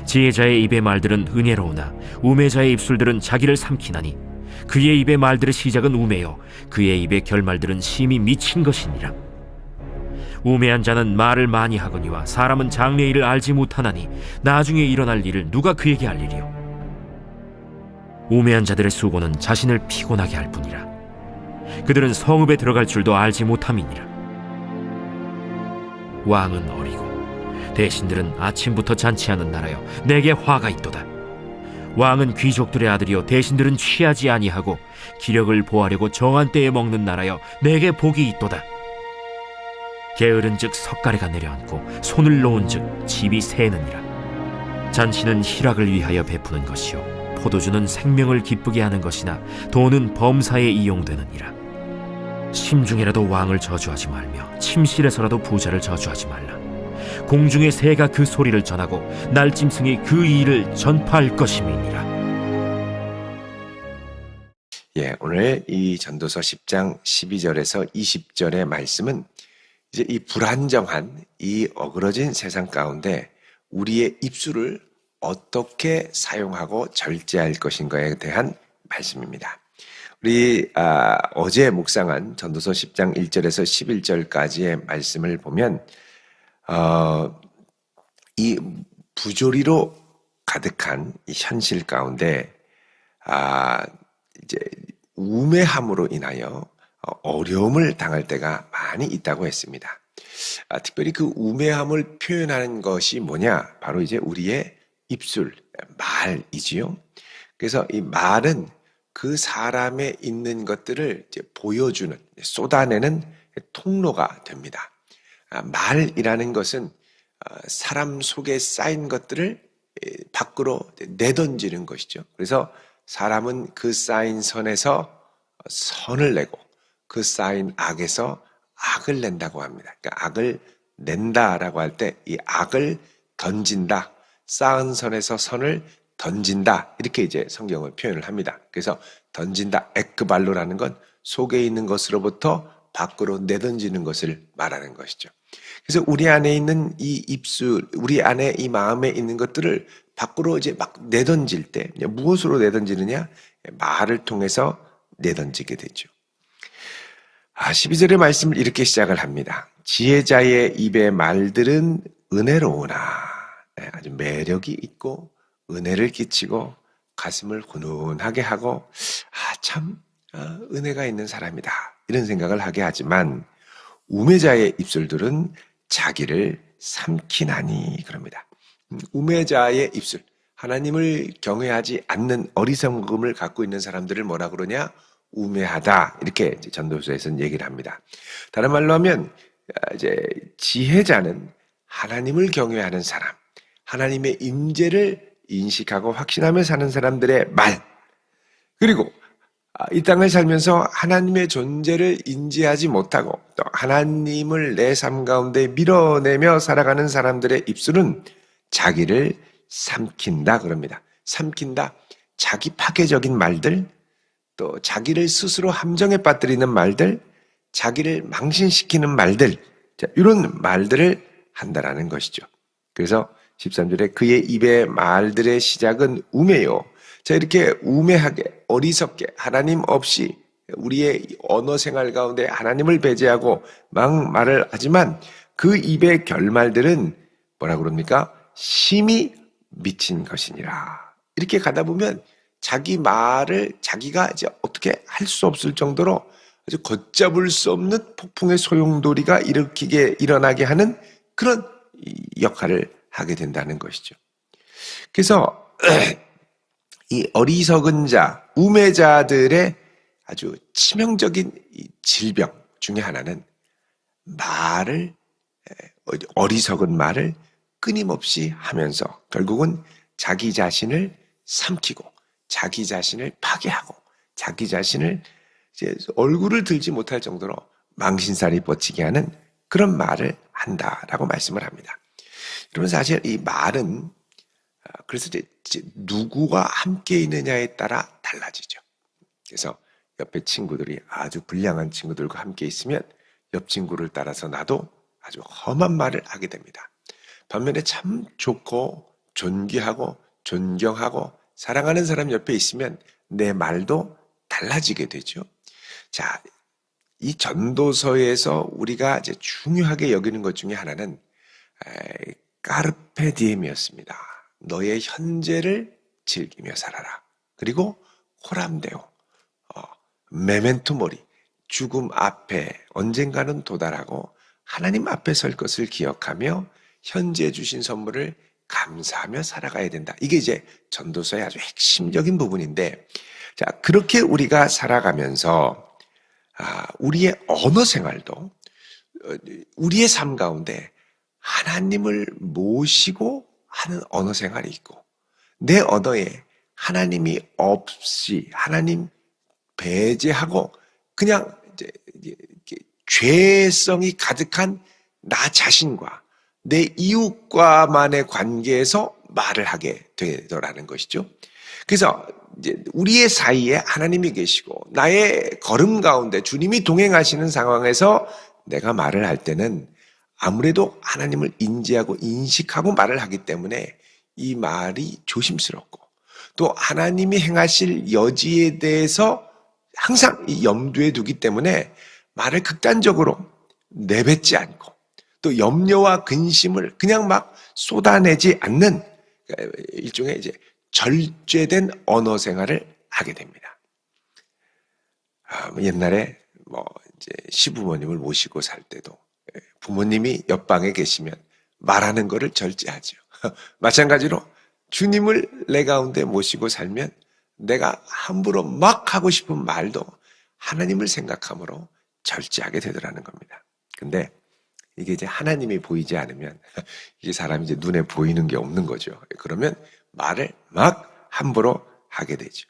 지혜자의 입의 말들은 은혜로우나 우매자의 입술들은 자기를 삼키나니 그의 입의 말들의 시작은 우매요 그의 입의 결말들은 심히 미친 것이니라. 우매한 자는 말을 많이 하거니와 사람은 장래의 일을 알지 못하나니 나중에 일어날 일을 누가 그에게 알리리요. 우매한 자들의 수고는 자신을 피곤하게 할 뿐이라. 그들은 성읍에 들어갈 줄도 알지 못함이니라. 왕은 어리고 대신들은 아침부터 잔치하는 나라여 내게 화가 있도다. 왕은 귀족들의 아들이요 대신들은 취하지 아니하고 기력을 보하려고 정한 때에 먹는 나라여 내게 복이 있도다. 게으른즉 석가래가 내려앉고 손을 놓은즉 집이 새느니라. 잔치는 희락을 위하여 베푸는 것이요 포도주는 생명을 기쁘게 하는 것이나 돈은 범사에 이용되느니라. 심중에라도 왕을 저주하지 말며 침실에서라도 부자를 저주하지 말라. 공중의 새가 그 소리를 전하고 날짐승이 그 일을 전파할 것임이니라. 오늘 이 전도서 10장 12절에서 20절의 말씀은 이제 이 불안정한 이 어그러진 세상 가운데 우리의 입술을 어떻게 사용하고 절제할 것인가에 대한 말씀입니다. 우리 어제 묵상한 전도서 10장 1절에서 11절까지의 말씀을 보면 이 부조리로 가득한 이 현실 가운데 이제 우매함으로 인하여 어려움을 당할 때가 많이 있다고 했습니다. 특별히 그 우매함을 표현하는 것이 뭐냐? 바로 이제 우리의 입술, 말이지요. 그래서 이 말은 그 사람에 있는 것들을 이제 보여주는, 쏟아내는 통로가 됩니다. 말이라는 것은 사람 속에 쌓인 것들을 밖으로 내던지는 것이죠. 그래서 사람은 그 쌓인 선에서 선을 내고 그 쌓인 악에서 악을 낸다고 합니다. 그러니까 악을 낸다라고 할 때 이 악을 던진다, 쌓은 선에서 선을 던진다, 이렇게 이제 성경을 표현을 합니다. 그래서 던진다, 에크발로라는 건 속에 있는 것으로부터 밖으로 내던지는 것을 말하는 것이죠. 그래서 우리 안에 있는 이 입술, 우리 안에 이 마음에 있는 것들을 밖으로 이제 막 내던질 때 무엇으로 내던지느냐? 말을 통해서 내던지게 되죠. 12절의 말씀을 이렇게 시작을 합니다. 지혜자의 입의 말들은 은혜로우나, 아주 매력이 있고 은혜를 끼치고 가슴을 훈훈하게 하고 참 은혜가 있는 사람이다, 이런 생각을 하게 하지만 우매자의 입술들은 자기를 삼키나니, 그럽니다. 우매자의 입술, 하나님을 경외하지 않는 어리석음을 갖고 있는 사람들을 뭐라 그러냐? 우매하다, 이렇게 전도서에서는 얘기를 합니다. 다른 말로 하면 이제 지혜자는 하나님을 경외하는 사람, 하나님의 임재를 인식하고 확신하며 사는 사람들의 말, 그리고 이 땅을 살면서 하나님의 존재를 인지하지 못하고 또 하나님을 내 삶 가운데 밀어내며 살아가는 사람들의 입술은 자기를 삼킨다, 그럽니다. 삼킨다, 자기 파괴적인 말들, 또 자기를 스스로 함정에 빠뜨리는 말들, 자기를 망신시키는 말들, 이런 말들을 한다라는 것이죠. 그래서 13절에 그의 입의 말들의 시작은 우매요. 자, 이렇게 우매하게 어리석게 하나님 없이 우리의 언어 생활 가운데 하나님을 배제하고 막 말을 하지만 그 입의 결말들은 뭐라 그럽니까? 심히 미친 것이니라. 이렇게 가다 보면 자기 말을 자기가 이제 어떻게 할 수 없을 정도로 아주 걷잡을 수 없는 폭풍의 소용돌이가 일어나게 하는 그런 역할을 하게 된다는 것이죠. 그래서 이 어리석은 자, 우매자들의 아주 치명적인 질병 중에 하나는 어리석은 말을 끊임없이 하면서 결국은 자기 자신을 삼키고 자기 자신을 파괴하고 자기 자신을 이제 얼굴을 들지 못할 정도로 망신살이 뻗치게 하는 그런 말을 한다라고 말씀을 합니다. 여러분, 사실 이 말은 그래서 이제 누구와 함께 있느냐에 따라 달라지죠. 그래서 옆에 친구들이 아주 불량한 친구들과 함께 있으면 옆 친구를 따라서 나도 아주 험한 말을 하게 됩니다. 반면에 참 좋고 존귀하고 존경하고 사랑하는 사람 옆에 있으면 내 말도 달라지게 되죠. 자, 이 전도서에서 우리가 이제 중요하게 여기는 것 중에 하나는 까르페 디엠이었습니다. 너의 현재를 즐기며 살아라. 그리고 코람데오, 메멘토 모리, 죽음 앞에 언젠가는 도달하고 하나님 앞에 설 것을 기억하며 현재 주신 선물을 감사하며 살아가야 된다. 이게 이제 전도서의 아주 핵심적인 부분인데, 자, 그렇게 우리가 살아가면서 우리의 언어 생활도 우리의 삶 가운데 하나님을 모시고 하는 언어 생활이 있고, 내 언어에 하나님이 없이 하나님 배제하고 그냥 이제 죄성이 가득한 나 자신과 내 이웃과만의 관계에서 말을 하게 되더라는 것이죠. 그래서 이제 우리의 사이에 하나님이 계시고 나의 걸음 가운데 주님이 동행하시는 상황에서 내가 말을 할 때는 아무래도 하나님을 인지하고 인식하고 말을 하기 때문에 이 말이 조심스럽고, 또 하나님이 행하실 여지에 대해서 항상 이 염두에 두기 때문에 말을 극단적으로 내뱉지 않고, 또 염려와 근심을 그냥 막 쏟아내지 않는 일종의 이제 절제된 언어 생활을 하게 됩니다. 옛날에 이제 시부모님을 모시고 살 때도 부모님이 옆방에 계시면 말하는 거를 절제하죠. 마찬가지로 주님을 내 가운데 모시고 살면 내가 함부로 막 하고 싶은 말도 하나님을 생각함으로 절제하게 되더라는 겁니다. 근데 이게 이제 하나님이 보이지 않으면 이게 사람이 이제 눈에 보이는 게 없는 거죠. 그러면 말을 막 함부로 하게 되죠.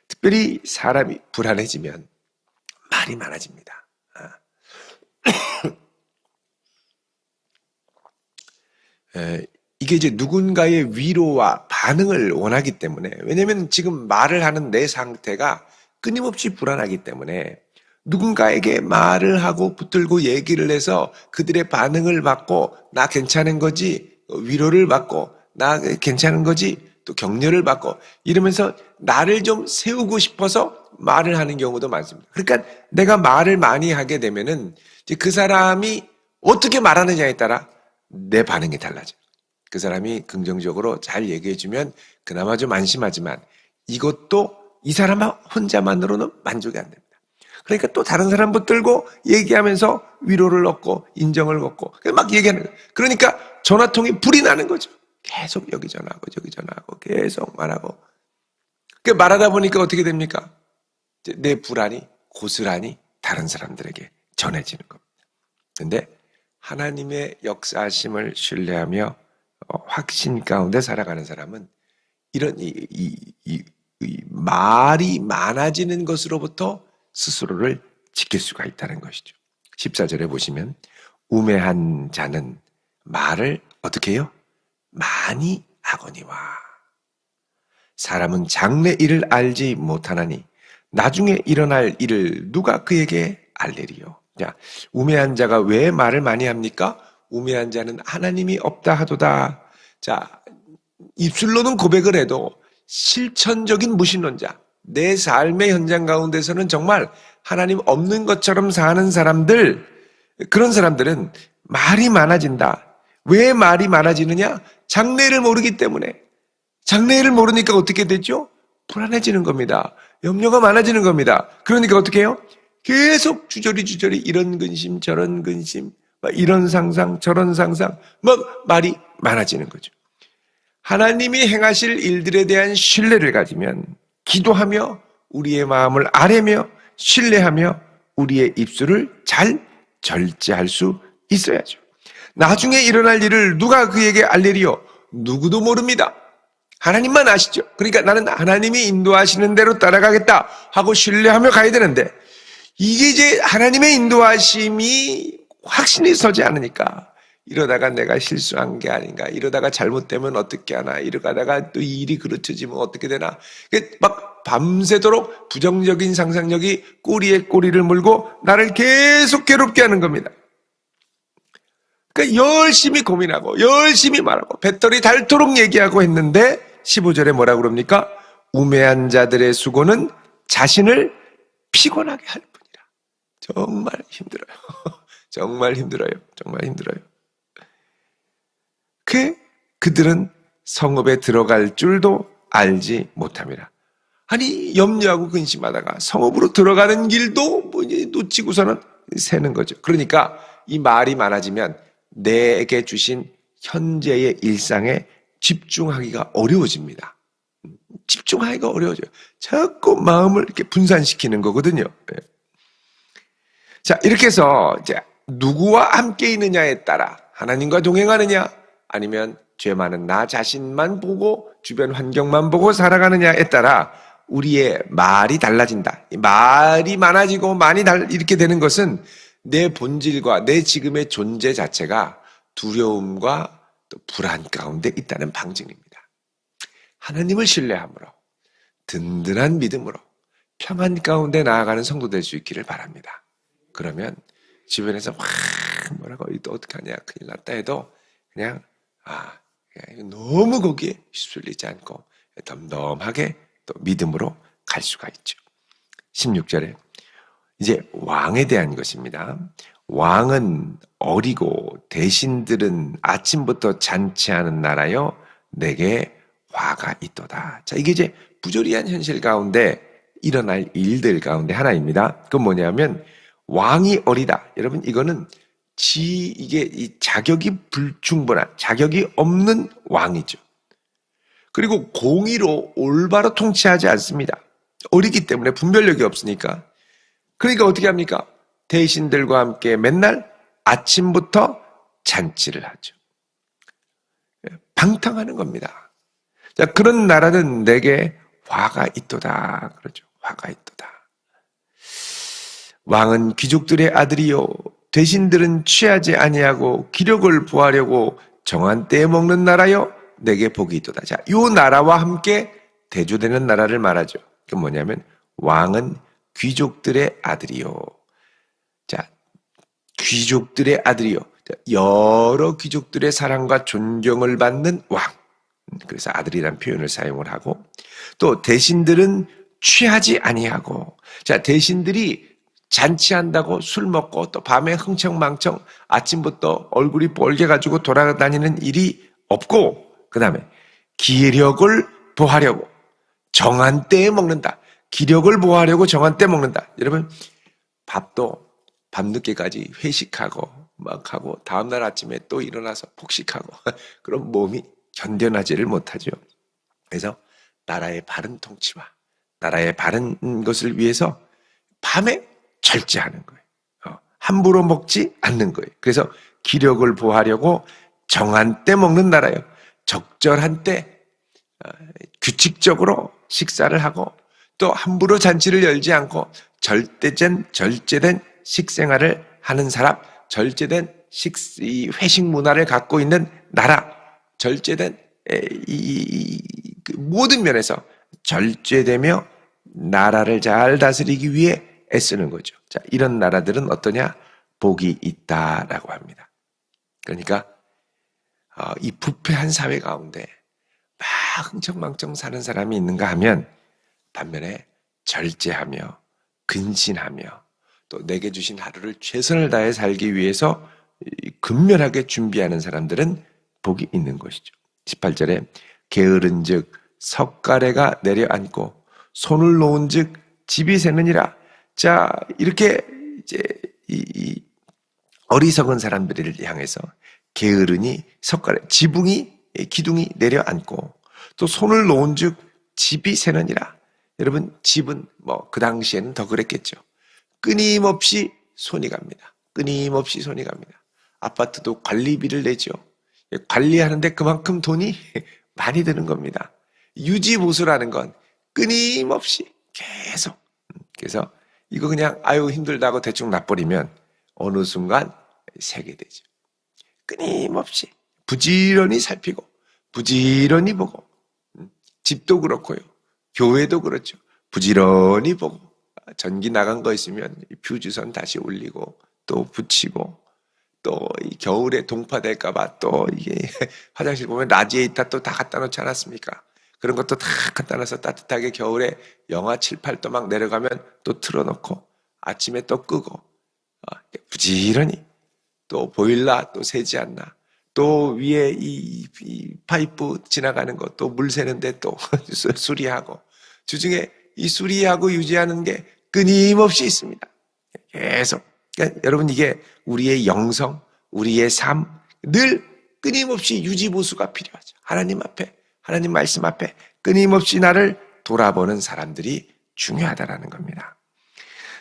특별히 사람이 불안해지면 말이 많아집니다. 이게 이제 누군가의 위로와 반응을 원하기 때문에, 왜냐하면 지금 말을 하는 내 상태가 끊임없이 불안하기 때문에 누군가에게 말을 하고 붙들고 얘기를 해서 그들의 반응을 받고 나 괜찮은 거지, 위로를 받고 나 괜찮은 거지, 또 격려를 받고 이러면서 나를 좀 세우고 싶어서 말을 하는 경우도 많습니다. 그러니까 내가 말을 많이 하게 되면은 이제 그 사람이 어떻게 말하느냐에 따라 내 반응이 달라져요. 그 사람이 긍정적으로 잘 얘기해주면 그나마 좀 안심하지만 이것도 이 사람 혼자만으로는 만족이 안 됩니다. 그러니까 또 다른 사람 붙들고 얘기하면서 위로를 얻고 인정을 얻고 막 얘기하는 거예요. 그러니까 전화통이 불이 나는 거죠. 계속 여기 전화하고 저기 전화하고 계속 말하고. 그 말하다 보니까 어떻게 됩니까? 내 불안이 고스란히 다른 사람들에게 전해지는 겁니다. 그런데 하나님의 역사하심을 신뢰하며 확신 가운데 살아가는 사람은 이런 이 말이 많아지는 것으로부터 스스로를 지킬 수가 있다는 것이죠. 14절에 보시면 우매한 자는 말을 어떻게 해요? 많이 하거니와 사람은 장래 일을 알지 못하나니 나중에 일어날 일을 누가 그에게 알리리요. 자, 우매한 자가 왜 말을 많이 합니까? 우매한 자는 하나님이 없다 하도다. 자, 입술로는 고백을 해도 실천적인 무신론자, 내 삶의 현장 가운데서는 정말 하나님 없는 것처럼 사는 사람들, 그런 사람들은 말이 많아진다. 왜 말이 많아지느냐? 장래를 모르기 때문에. 장래를 모르니까 어떻게 되죠? 불안해지는 겁니다. 염려가 많아지는 겁니다. 그러니까 어떻게 해요? 계속 주저리 이런 근심 저런 근심, 이런 상상 저런 상상, 막 말이 많아지는 거죠. 하나님이 행하실 일들에 대한 신뢰를 가지면 기도하며 우리의 마음을 아뢰며 신뢰하며 우리의 입술을 잘 절제할 수 있어야죠. 나중에 일어날 일을 누가 그에게 알리리요? 누구도 모릅니다. 하나님만 아시죠. 그러니까 나는 하나님이 인도하시는 대로 따라가겠다 하고 신뢰하며 가야 되는데, 이게 이제 하나님의 인도하심이 확신이 서지 않으니까 이러다가 내가 실수한 게 아닌가, 이러다가 잘못되면 어떻게 하나, 이러다가 또 이 일이 그르쳐지면 어떻게 되나, 막 밤새도록 부정적인 상상력이 꼬리에 꼬리를 물고 나를 계속 괴롭게 하는 겁니다. 그러니까 열심히 고민하고 열심히 말하고 배터리 닳도록 얘기하고 했는데 15절에 뭐라고 그럽니까? 우매한 자들의 수고는 자신을 피곤하게 할 뿐이라. 정말 힘들어요. 정말 힘들어요. 정말 힘들어요. 그들은 성읍에 들어갈 줄도 알지 못함이라. 아니 염려하고 근심하다가 성읍으로 들어가는 길도 뭐 놓치고서는 새는 거죠. 그러니까 이 말이 많아지면 내게 주신 현재의 일상에 집중하기가 어려워집니다. 집중하기가 어려워져요. 자꾸 마음을 이렇게 분산시키는 거거든요. 자, 이렇게 해서 이제 누구와 함께 있느냐에 따라 하나님과 동행하느냐 아니면 죄 많은 나 자신만 보고 주변 환경만 보고 살아가느냐에 따라 우리의 말이 달라진다. 말이 많아지고 많이 이렇게 되는 것은 내 본질과 내 지금의 존재 자체가 두려움과 또 불안 가운데 있다는 방증입니다. 하나님을 신뢰함으로 든든한 믿음으로 평안 가운데 나아가는 성도 될 수 있기를 바랍니다. 그러면 주변에서 뭐라고 또 어떡하냐 큰일 났다 해도 그냥 너무 거기에 휩쓸리지 않고 덤덤하게 또 믿음으로 갈 수가 있죠. 16절에 이제 왕에 대한 것입니다. 왕은 어리고 대신들은 아침부터 잔치하는 나라여 내게 화가 있도다. 자, 이게 이제 부조리한 현실 가운데 일어날 일들 가운데 하나입니다. 그건 뭐냐면 왕이 어리다. 여러분 이거는 이게 이 자격이 불충분한 자격이 없는 왕이죠. 그리고 공의로 올바로 통치하지 않습니다. 어리기 때문에 분별력이 없으니까. 그러니까 어떻게 합니까? 대신들과 함께 맨날 아침부터 잔치를 하죠. 방탕하는 겁니다. 자, 그런 나라는 내게 화가 있도다. 그러죠. 화가 있도다. 왕은 귀족들의 아들이요 대신들은 취하지 아니하고 기력을 보하려고 정한 때에 먹는 나라요 내게 복이 있도다. 자, 요 나라와 함께 대조되는 나라를 말하죠. 그 뭐냐면 왕은 귀족들의 아들이요. 자, 귀족들의 아들이요. 여러 귀족들의 사랑과 존경을 받는 왕. 그래서 아들이란 표현을 사용을 하고 또 대신들은 취하지 아니하고 자, 대신들이 잔치한다고 술 먹고 또 밤에 흥청망청 아침부터 얼굴이 뻘개가지고 돌아다니는 일이 없고 그 다음에 기력을 보하려고 정한 때에 먹는다. 기력을 보하려고 정한 때 먹는다. 여러분 밥도 밤늦게까지 회식하고 막 하고 다음날 아침에 또 일어나서 폭식하고 그럼 몸이 견뎌나지를 못하죠. 그래서 나라의 바른 통치와 나라의 바른 것을 위해서 밤에 절제하는 거예요. 함부로 먹지 않는 거예요. 그래서 기력을 보하려고 정한 때 먹는 나라예요. 적절한 때 규칙적으로 식사를 하고 또 함부로 잔치를 열지 않고 절제된 식생활을 하는 사람, 절제된 이 회식 문화를 갖고 있는 나라, 절제된 모든 면에서 절제되며 나라를 잘 다스리기 위해 애쓰는 거죠. 자, 이런 나라들은 어떠냐? 복이 있다라고 합니다. 그러니까 이 부패한 사회 가운데 막 흥청망청 사는 사람이 있는가 하면 반면에 절제하며 근신하며 또 내게 주신 하루를 최선을 다해 살기 위해서 근면하게 준비하는 사람들은 복이 있는 것이죠. 18절에 게으른즉 석가래가 내려앉고 손을 놓은즉 집이 새느니라. 자, 이렇게 이제 이 어리석은 사람들을 향해서 게으르니 석가래, 기둥이 내려앉고 또 손을 놓은즉 집이 새느니라. 여러분 집은 뭐 그 당시에는 더 그랬겠죠. 끊임없이 손이 갑니다. 끊임없이 손이 갑니다. 아파트도 관리비를 내죠. 관리하는데 그만큼 돈이 많이 드는 겁니다. 유지보수라는 건 끊임없이 계속. 그래서 이거 그냥 아유 힘들다고 대충 놔버리면 어느 순간 새게 되죠. 끊임없이 부지런히 살피고 부지런히 보고 집도 그렇고요. 교회도 그렇죠. 부지런히 보고 전기 나간 거 있으면 퓨즈선 다시 올리고 또 붙이고 또 이 겨울에 동파될까봐 또 이게 화장실 보면 라디에이터 또 다 갖다 놓지 않았습니까? 그런 것도 다 갖다 놔서 따뜻하게 겨울에 영하 7, 8도 막 내려가면 또 틀어놓고 아침에 또 끄고 부지런히 또 보일러 또 새지 않나, 또 위에 이 파이프 지나가는 거 또 물 새는데 또 수리하고, 주중에 이 수리하고 유지하는 게 끊임없이 있습니다. 계속. 그러니까 여러분, 이게 우리의 영성, 우리의 삶, 늘 끊임없이 유지보수가 필요하죠. 하나님 앞에, 하나님 말씀 앞에 끊임없이 나를 돌아보는 사람들이 중요하다라는 겁니다.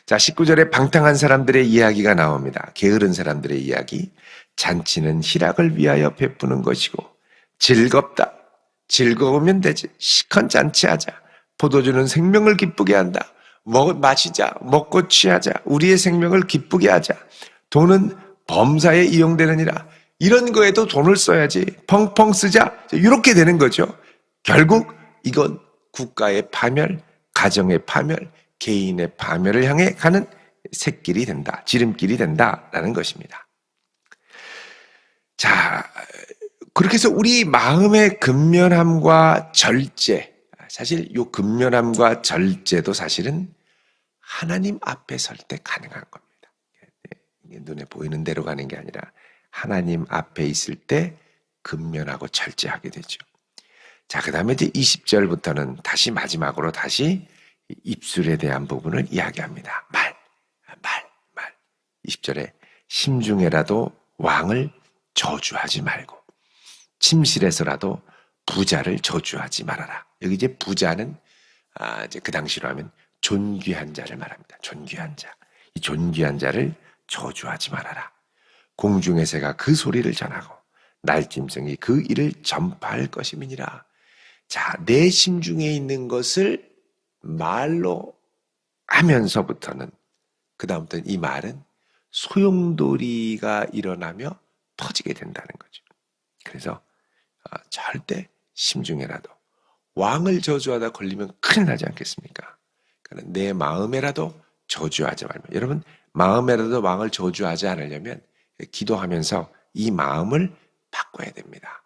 자, 19절에 방탕한 사람들의 이야기가 나옵니다. 게으른 사람들의 이야기. 잔치는 희락을 위하여 베푸는 것이고, 즐겁다. 즐거우면 되지. 시큰 잔치하자. 포도주는 생명을 기쁘게 한다. 마시자. 먹고 취하자. 우리의 생명을 기쁘게 하자. 돈은 범사에 이용되느니라. 이런 거에도 돈을 써야지. 펑펑 쓰자. 이렇게 되는 거죠. 결국 이건 국가의 파멸, 가정의 파멸, 개인의 파멸을 향해 가는 샛길이 된다. 지름길이 된다라는 것입니다. 자, 그렇게 해서 우리 마음의 근면함과 절제, 사실 이 근면함과 절제도 사실은 하나님 앞에 설 때 가능한 겁니다. 눈에 보이는 대로 가는 게 아니라 하나님 앞에 있을 때 근면하고 절제하게 되죠. 자, 그 다음에 이제 20절부터는 다시 마지막으로 다시 입술에 대한 부분을 이야기합니다. 말. 20절에 심중에라도 왕을 저주하지 말고 침실에서라도 부자를 저주하지 말아라. 여기 이제 부자는 이제 그 당시로 하면 존귀한 자를 말합니다. 존귀한 자. 이 존귀한 자를 저주하지 말아라. 공중의 새가 그 소리를 전하고 날짐승이 그 일을 전파할 것임이니라. 자, 내 심중에 있는 것을 말로 하면서부터는, 그 다음부터는 이 말은 소용돌이가 일어나며 터지게 된다는 거죠. 그래서 절대 심중에라도 왕을 저주하다 걸리면 큰일 나지 않겠습니까? 그러니까 내 마음에라도 저주하지 말면, 여러분 마음에라도 왕을 저주하지 않으려면 기도하면서 이 마음을 바꿔야 됩니다.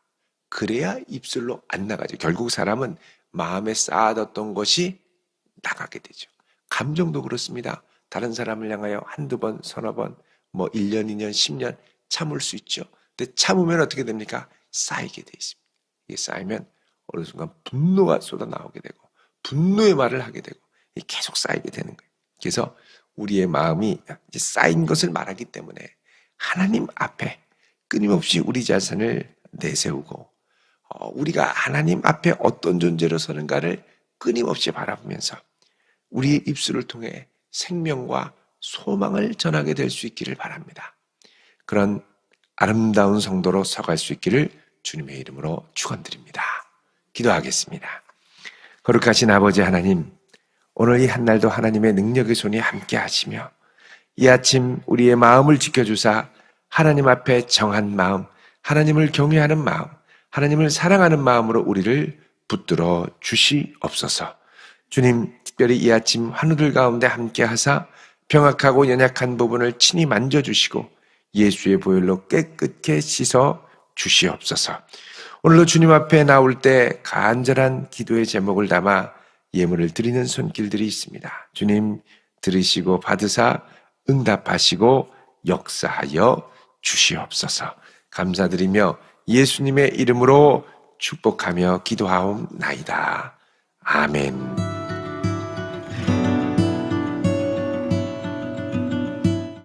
그래야 입술로 안 나가죠. 결국 사람은 마음에 쌓아뒀던 것이 나가게 되죠. 감정도 그렇습니다. 다른 사람을 향하여 한두 번, 서너 번, 1년, 2년, 10년 참을 수 있죠. 근데 참으면 어떻게 됩니까? 쌓이게 돼 있습니다. 이게 쌓이면 어느 순간 분노가 쏟아나오게 되고 분노의 말을 하게 되고 계속 쌓이게 되는 거예요. 그래서 우리의 마음이 이제 쌓인 것을 말하기 때문에 하나님 앞에 끊임없이 우리 자신을 내세우고 우리가 하나님 앞에 어떤 존재로 서는가를 끊임없이 바라보면서 우리의 입술을 통해 생명과 소망을 전하게 될 수 있기를 바랍니다. 그런 아름다운 성도로 서갈 수 있기를 주님의 이름으로 축원드립니다. 기도하겠습니다. 거룩하신 아버지 하나님, 오늘 이 한날도 하나님의 능력의 손이 함께 하시며 이 아침 우리의 마음을 지켜주사 하나님 앞에 정한 마음, 하나님을 경외하는 마음, 하나님을 사랑하는 마음으로 우리를 붙들어 주시옵소서. 주님, 특별히 이 아침 환우들 가운데 함께 하사 병약하고 연약한 부분을 친히 만져주시고 예수의 보혈로 깨끗게 씻어 주시옵소서. 오늘도 주님 앞에 나올 때 간절한 기도의 제목을 담아 예물을 드리는 손길들이 있습니다. 주님, 들으시고 받으사 응답하시고 역사하여 주시옵소서. 감사드리며 예수님의 이름으로 축복하며 기도하옵나이다. 아멘.